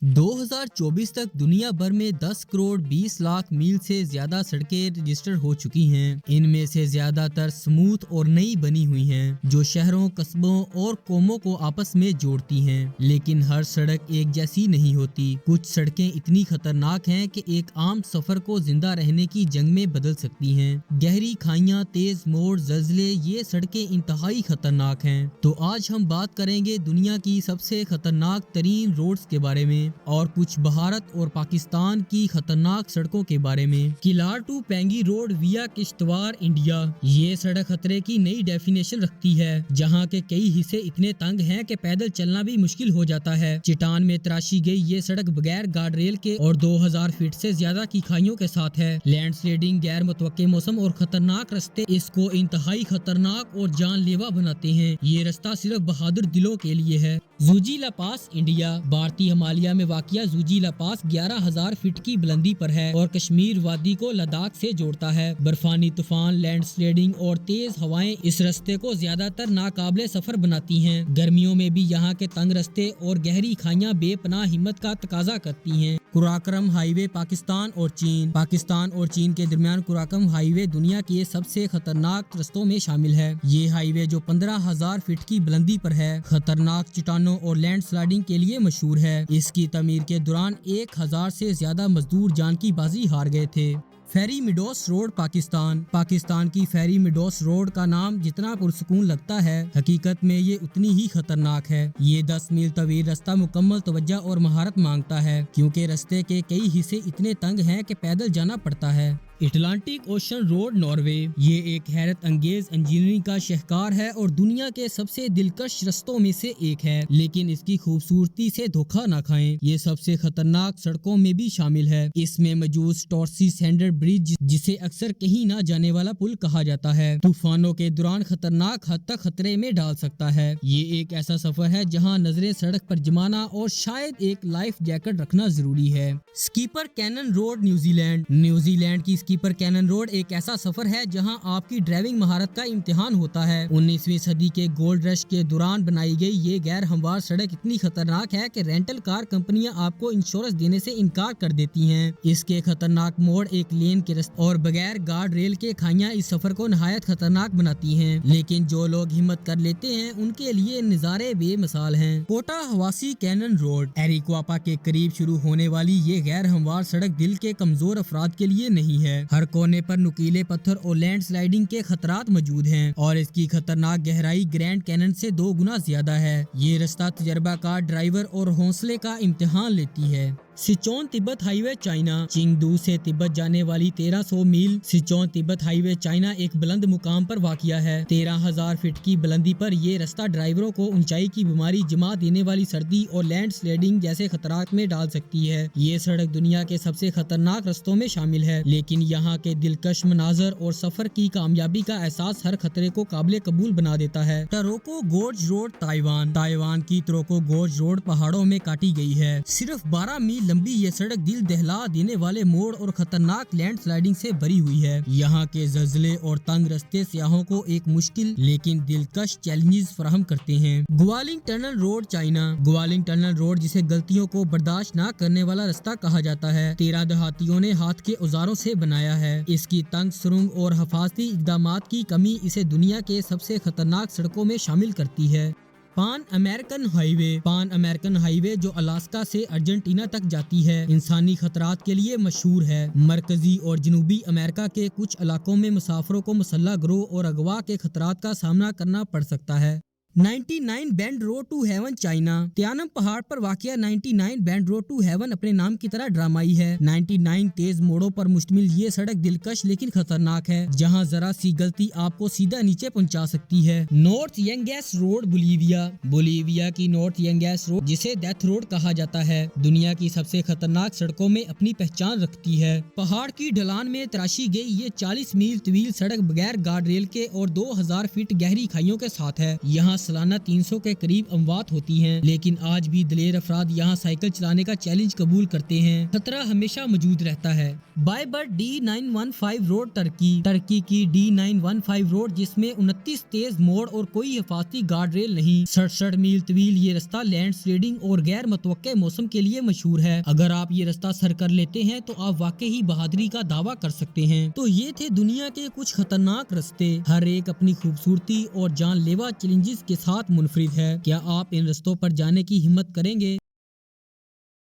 2024 तक दुनिया भर में 10 करोड़ 20 लाख मील से ज्यादा सड़कें रजिस्टर हो चुकी हैं। इनमें से ज्यादातर स्मूथ और नई बनी हुई हैं, जो शहरों, कस्बों और कौमों को आपस में जोड़ती हैं। लेकिन हर सड़क एक जैसी नहीं होती। कुछ सड़कें इतनी खतरनाक हैं कि एक आम सफर को जिंदा रहने की जंग में बदल सकती हैं। गहरी खाइयां, तेज मोड़, जल्जले, ये सड़कें इंतहाई खतरनाक हैं। तो आज हम बात करेंगे दुनिया की सबसे खतरनाक तरीन रोड्स के बारे में और कुछ भारत और पाकिस्तान की खतरनाक सड़कों के बारे में। किलार टू पेंगी रोड विया किश्तवाड़, इंडिया। ये सड़क खतरे की नई डेफिनेशन रखती है, जहां के कई हिस्से इतने तंग हैं कि पैदल चलना भी मुश्किल हो जाता है। चट्टान में तराशी गई ये सड़क बगैर गार्ड रेल के और 2000 फीट से ज्यादा की खाइयों के साथ है। लैंडस्लाइडिंग, गैर मुतवक्के मौसम और खतरनाक रास्ते इसको इंतहाई खतरनाक और जानलेवा बनाते हैं। ये रास्ता सिर्फ बहादुर दिलों के लिए है। ज़ूजीला पास, इंडिया। भारतीय हिमालय में वाक़िया ज़ूजीला पास 11,000 फीट की बुलंदी पर है और कश्मीर वादी को लद्दाख से जोड़ता है। बर्फानी तूफान, लैंडस्लाइडिंग और तेज हवाएं इस रास्ते को ज्यादातर नाकाबिले सफर बनाती हैं। गर्मियों में भी यहाँ के तंग रास्ते और गहरी खाइयां बेपनाह हिम्मत का तकाजा करती हैं। कुराकरम हाईवे, पाकिस्तान और चीन। पाकिस्तान और चीन के दरमियान कुराकरम हाईवे दुनिया के सबसे खतरनाक रास्तों में शामिल है। ये हाईवे जो 15,000 फीट की बुलंदी पर है, खतरनाक चट्टानों और लैंडस्लाइडिंग के लिए मशहूर है। इसकी तमीर के दौरान 1000 से ज्यादा मजदूर जान की बाजी हार गए थे। फेरी मिडोस रोड, पाकिस्तान। पाकिस्तान की फेरी मिडोस रोड का नाम जितना पुरसुकून लगता है, हकीकत में ये उतनी ही खतरनाक है। ये 10 मील तवील रास्ता मुकम्मल तवज्जो और महारत मांगता है, क्योंकि रास्ते के कई हिस्से इतने तंग हैं कि पैदल जाना पड़ता है। Atlantic ocean road, Norway. ये एक हैरत अंगेज इंजीनियरिंग का शाहकार है और दुनिया के सबसे दिलकश रास्तों में से एक है। लेकिन इसकी खूबसूरती से धोखा न खाएं, ये सबसे खतरनाक सड़कों में भी शामिल है। इसमें मौजूद टॉर्सी सैंडर ब्रिज, जिसे अक्सर कहीं न जाने वाला पुल कहा जाता है, तूफानों के दौरान खतरनाक हद तक खतरे में डाल सकता है। ये एक ऐसा सफर है जहाँ नजरें सड़क पर जमाना और शायद एक लाइफ जैकेट रखना जरूरी है। Skipper Canyon Road, New Zealand. New Zealand की स्कीपर कैनन रोड एक ऐसा सफर है जहां आपकी ड्राइविंग महारत का इम्तिहान होता है। 19वीं सदी के गोल्ड रश के दौरान बनाई गई ये गैर हमवार सड़क इतनी खतरनाक है कि रेंटल कार कंपनियां आपको इंश्योरेंस देने से इनकार कर देती हैं। इसके खतरनाक मोड़, एक लेन के रास्ते और बगैर गार्ड रेल के खाइयां इस सफर को नहायत खतरनाक बनाती हैं। लेकिन जो लोग हिम्मत कर लेते हैं, उनके लिए नजारे बेमिसाल हैं। कोटा हवासी कैनन रोड, एरिक्वापा के करीब शुरू होने वाली ये गैर हमवार सड़क दिल के कमजोर अफराद के लिए नहीं है। हर कोने पर नुकीले पत्थर और लैंडस्लाइडिंग के खतरात मौजूद हैं और इसकी खतरनाक गहराई ग्रैंड कैनन से 2 गुना ज्यादा है। ये रास्ता तजर्बाकार ड्राइवर और हौसले का इम्तिहान लेती है। सिचोन तिब्बत हाईवे, चाइना। चिंगडू से तिब्बत जाने वाली 1300 मील सिचोन तिब्बत हाईवे चाइना एक बुलंद मुकाम पर वाक़िया है। 13,000 फीट की बुलंदी पर यह रास्ता ड्राइवरों को ऊंचाई की बीमारी, जमा देने वाली सर्दी और लैंडस्लाइडिंग जैसे खतरात में डाल सकती है। ये सड़क दुनिया के सबसे खतरनाक रास्तों में शामिल है, लेकिन यहाँ के दिलकश मनाजर और सफर की कामयाबी का एहसास हर खतरे को काबिल कबूल बना देता है। टरोको गोर्ज रोड, ताइवान। ताइवान की टरोको गोर्ज रोड पहाड़ों में काटी गई है। सिर्फ 12 मील लंबी ये सड़क दिल दहला देने वाले मोड़ और खतरनाक लैंडस्लाइडिंग से भरी हुई है। यहाँ के जल्जले और तंग रास्ते सियाहों को एक मुश्किल लेकिन दिलकश चैलेंजेस फराहम करते हैं। Guoliang tunnel road, China. Guoliang tunnel road, जिसे गलतियों को बर्दाश्त न करने वाला रास्ता कहा जाता है, 13 देहातियों ने हाथ के औजारों से बनाया है। इसकी तंग सुरंग और हिफाजती इकदामात की कमी इसे दुनिया के सबसे खतरनाक सड़कों में शामिल करती है। पान अमेरिकन हाईवे। पान अमेरिकन हाईवे जो अलास्का से अर्जेंटीना तक जाती है, इंसानी खतरात के लिए मशहूर है। मरकजी और जनूबी अमेरिका के कुछ इलाकों में मुसाफिरों को मुसल्लह गिरोह और अगवा के खतरात का सामना करना पड़ सकता है। 99 bend road to heaven, China. Tianmen पहाड़ पर वाक़िया 99 बैंड रोड टू हेवन अपने नाम की तरह ड्रामाई है। 99 तेज मोड़ों पर मुश्तमिल ये सड़क दिलकश लेकिन खतरनाक है, जहां जरा सी गलती आपको सीधा नीचे पहुंचा सकती है। North Yungas road, Bolivia. Bolivia की नॉर्थ यंगेस रोड, जिसे डेथ रोड कहा जाता है, दुनिया की सबसे खतरनाक सड़कों में अपनी पहचान रखती है। पहाड़ की ढलान में तराशी गई ये 40 मील तवील सड़क बगैर गार्ड रेल के और 2000 फीट गहरी खाइयों के साथ है। यहाँ سالانہ 300 کے قریب اموات ہوتی ہیں، لیکن آج بھی دلیر افراد یہاں سائیکل چلانے کا چیلنج قبول کرتے ہیں۔ خطرہ ہمیشہ موجود رہتا ہے۔ بائبر D915 روڈ ترکی کی D915 روڈ، جس میں 29 تیز موڑ اور کوئی حفاظتی گارڈ ریل نہیں۔ 67 میل طویل یہ رستہ لینڈ سلائڈنگ اور غیر متوقع موسم کے لیے مشہور ہے۔ اگر آپ یہ رستہ سر کر لیتے ہیں تو آپ واقعی بہادری کا دعویٰ کر سکتے ہیں۔ تو یہ تھے دنیا کے کچھ خطرناک رستے، ہر ایک اپنی خوبصورتی اور جان لیوا چیلنجز کے ساتھ منفرد ہے۔ کیا آپ ان رستوں پر جانے کی ہمت کریں گے؟